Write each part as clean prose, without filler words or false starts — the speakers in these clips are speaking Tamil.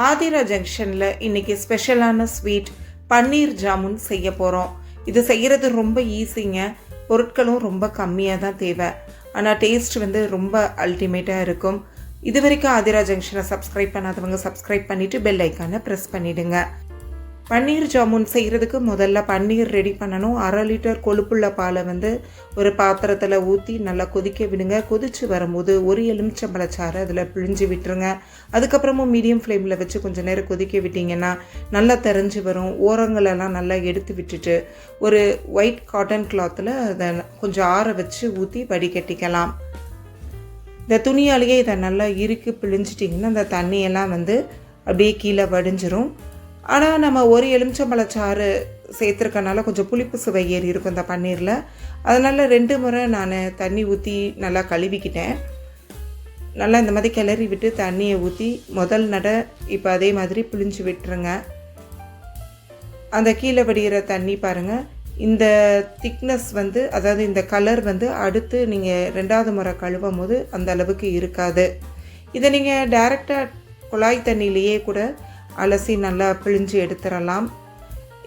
ஆதிரா ஜங்ஷனில் இன்றைக்கி ஸ்பெஷலான ஸ்வீட் பன்னீர் ஜாமுன் செய்ய போகிறோம். இது செய்கிறது ரொம்ப ஈஸிங்க. பொருட்களும் ரொம்ப கம்மியாக தான் தேவை. ஆனால் டேஸ்ட் ரொம்ப அல்டிமேட்டாக இருக்கும். இது வரைக்கும் ஆதிரா ஜங்ஷனை சப்ஸ்கிரைப் பண்ணாதவங்க சப்ஸ்கிரைப் பண்ணிவிட்டு பெல் ஐக்கானை ப்ரெஸ் பண்ணிவிடுங்க. பன்னீர் ஜாமுன் செய்கிறதுக்கு முதல்ல பன்னீர் ரெடி பண்ணணும். 1/2 லிட்டர் கொழுப்புள்ள பாலை ஒரு பாத்திரத்தில் ஊற்றி நல்லா கொதிக்க விடுங்க. கொதித்து வரும்போது ஒரு எலுமிச்சம்பழச்சாறு அதில் பிழிஞ்சு விட்டுருங்க. அதுக்கப்புறமும் மீடியம் ஃப்ளேமில் வச்சு கொஞ்சம் நேரம் கொதிக்க விட்டிங்கன்னா நல்லா தெரிஞ்சு வரும். ஓரங்களெல்லாம் நல்லா எடுத்து விட்டுட்டு ஒரு ஒயிட் காட்டன் கிளாத்தில் அதை கொஞ்சம் ஆற வச்சு ஊற்றி வடிகட்டிக்கலாம். இந்த துணியாலேயே இதை நல்லா இறுக்கி பிழிஞ்சிட்டிங்கன்னா அந்த தண்ணியெல்லாம் அப்படியே கீழே வடிஞ்சிரும். ஆனால் நம்ம ஒரு எலுமிச்சம்பழச்சாறு சேர்த்துருக்கனால கொஞ்சம் புளிப்பு சுவை ஏறி இருக்கும் இந்த பன்னீரில். அதனால் 2 முறை நான் தண்ணி ஊற்றி நல்லா கழுவிக்கிட்டேன். நல்லா இந்த மாதிரி கிளறி விட்டு தண்ணியை ஊற்றி முதல் நடை இப்போ அதே மாதிரி பிழிஞ்சு விட்டுருங்க. அந்த கீழே வடிகிற தண்ணி பாருங்கள், இந்த திக்னஸ் அதாவது இந்த கலர் அடுத்து நீங்கள் 2வது முறை கழுவும் போது அந்த அளவுக்கு இருக்காது. இதை நீங்கள் டைரெக்டாக குழாய் தண்ணியிலேயே கூட அலசி நல்லா பிழிஞ்சு எடுத்துடலாம்.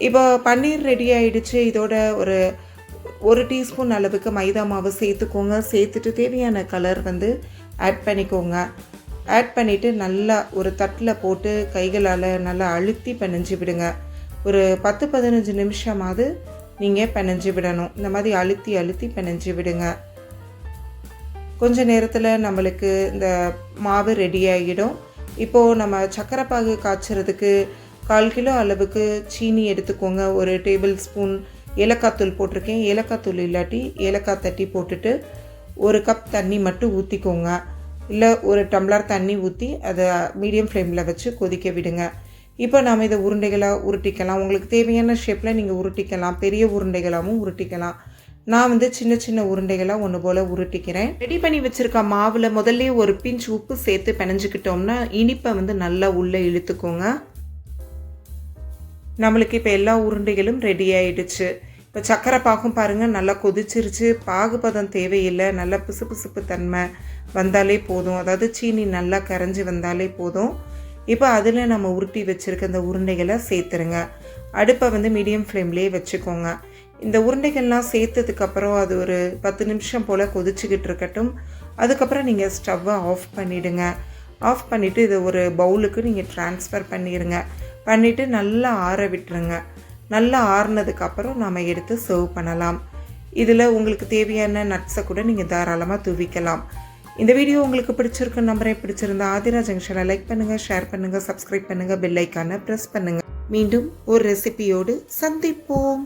இப்போ பன்னீர் ரெடி ஆகிடுச்சு. இதோட ஒரு டீஸ்பூன் அளவுக்கு மைதா மாவு சேர்த்துக்கோங்க. சேர்த்துட்டு தேவையான கலர் ஆட் பண்ணிக்கோங்க. ஆட் பண்ணிவிட்டு நல்லா ஒரு தட்டில் போட்டு கைகளால் நல்லா அழுத்தி பிணைஞ்சு விடுங்க. ஒரு 10-15 நிமிஷமாவது நீங்கள் பிணைஞ்சு விடணும். இந்த மாதிரி அழுத்தி அழுத்தி பிணைஞ்சு விடுங்க. கொஞ்ச நேரத்தில் நம்மளுக்கு இந்த மாவு ரெடி ஆகிடும். இப்போது நம்ம சர்க்கரை பாகு காய்ச்சறதுக்கு 1/4 கிலோ அளவுக்கு சீனி எடுத்துக்கோங்க. ஒரு டேபிள் ஸ்பூன் ஏலக்காய் தூள் போட்டிருக்கேன். ஏலக்காய் தூள் இல்லாட்டி ஏலக்காய் தட்டி போட்டுட்டு 1 கப் தண்ணி மட்டும் ஊற்றிக்கோங்க. இல்லை 1 டம்ளர் தண்ணி ஊற்றி அதை மீடியம் ஃப்ளேமில் வச்சு கொதிக்க விடுங்க. இப்போ நாம் இதை உருண்டைகளாக உருட்டிக்கலாம். உங்களுக்கு தேவையான ஷேப்பில் நீங்கள் உருட்டிக்கலாம். பெரிய உருண்டைகளாகவும் உருட்டிக்கலாம். நான் சின்ன சின்ன உருண்டைகளாக ஒன்று போல் உருட்டிக்கிறேன். ரெடி பண்ணி வச்சுருக்க மாவில் முதல்ல ஒரு பிஞ்ச் உப்பு சேர்த்து பிணைஞ்சிக்கிட்டோம்னா இனிப்பை நல்லா உள்ளே இழுத்துக்கோங்க. நம்மளுக்கு இப்போ எல்லா உருண்டைகளும் ரெடி ஆகிடுச்சு. இப்போ சர்க்கரை பாகும் பாருங்கள், நல்லா கொதிச்சிருச்சு. பாகுபதம் தேவையில்லை. நல்லா பிசுபிசுப்பு தன்மை வந்தாலே போதும். அதாவது சீனி நல்லா கரைஞ்சி வந்தாலே போதும். இப்போ அதில் நம்ம உருட்டி வச்சுருக்க இந்த உருண்டைகளை சேர்த்துருங்க. அடுப்பை மீடியம் ஃப்ளேம்லேயே வச்சுக்கோங்க. இந்த உருண்டைகள்லாம் சேர்த்ததுக்கப்புறம் அது ஒரு 10 நிமிஷம் போல் கொதிச்சுக்கிட்டு இருக்கட்டும். அதுக்கப்புறம் நீங்கள் ஸ்டவ்வை ஆஃப் பண்ணிவிடுங்க. ஆஃப் பண்ணிவிட்டு இதை ஒரு பவுலுக்கு நீங்கள் ட்ரான்ஸ்ஃபர் பண்ணிடுங்க. பண்ணிவிட்டு நல்லா ஆற விட்டுருங்க. நல்லா ஆறுனதுக்கப்புறம் நாம் எடுத்து சர்வ் பண்ணலாம். இதில் உங்களுக்கு தேவையான நட்ஸை கூட நீங்கள் தாராளமாக தூவிக்கலாம். இந்த வீடியோ உங்களுக்கு பிடிச்சிருக்குன்னு நம்புறேன். பிடிச்சிருந்தா ஆதிரா ஜங்ஷனை லைக் பண்ணுங்கள், ஷேர் பண்ணுங்கள், சப்ஸ்கிரைப் பண்ணுங்கள், பெல் ஐக்கானை ப்ரெஸ் பண்ணுங்கள். மீண்டும் ஒரு ரெசிபியோடு சந்திப்போம்.